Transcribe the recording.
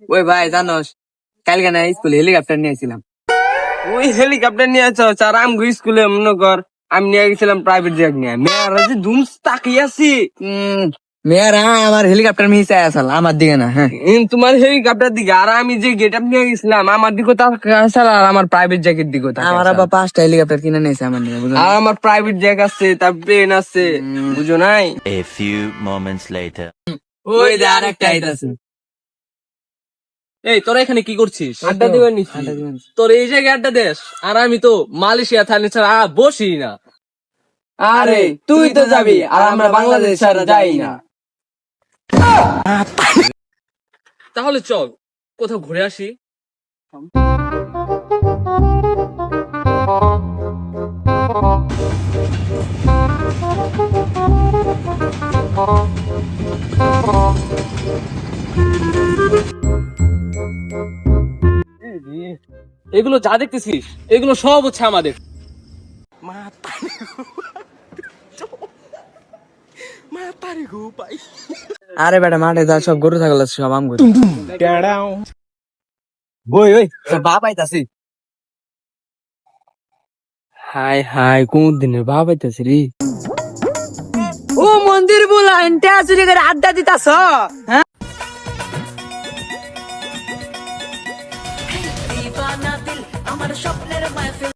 ওই ভাই জানোস কালকে না স্কুলে হেলিকপ্টার নিয়েছিলাম। ওই হেলিকপ্টার নিয়ে আছো আর আমগো স্কুলে মনে কর আমি নিয়ে গেছিলাম প্রাইভেট জেট নিয়ে মেয়েরা যে ধুমস তাকিয়ে আছি। মেয়েরা আমার হেলিকপ্টার মিশে আসল আমার দিকে না। হ্যাঁ তোমার হেলিকপ্টার দিকে আর আমি যে গেট আপ নিয়ে গেছিলাম আমার দিকে তাকিয়ে আসল আর আমার প্রাইভেট জ্যাকেট দিকে আমার আবার 5টা হেলিকপ্টার কিনে নিয়েছে আমার নিয়ে, বুঝলেন? আর আমার প্রাইভেট জ্যাক আছে তার প্লেন আছে, বুঝো নাই? A few moments later. ওই যে আরেকটা আইতাছে। এই তোরা এখানে কি করছিস? আড্ডা দিবার নিচ্ছি। তোর এই জায়গায় আড্ডা দেশ আর আমি তো মালয়েশিয়া থাইল্যান্ড ছাড়া বসি না। আরে তুই তো যাবি আর আমরা বাংলাদেশ ছাড়া যাই না। তাহলে চল কোথাও ঘুরে আসি। এগুলো যা দেখতেছিস এগুলো সব হচ্ছে আমাদের। আরে বেটা মাঠে যা সব গরু ছাগল আছে, সব আম গরু। ওই ওই তোর বাপ আইতাছে। হাই হাই কোন দিনের বাপ আইতাছে রে। ও মন্দির বলা এন্টে চুরি করে আড্ডা দিতাছ? হ্যাঁ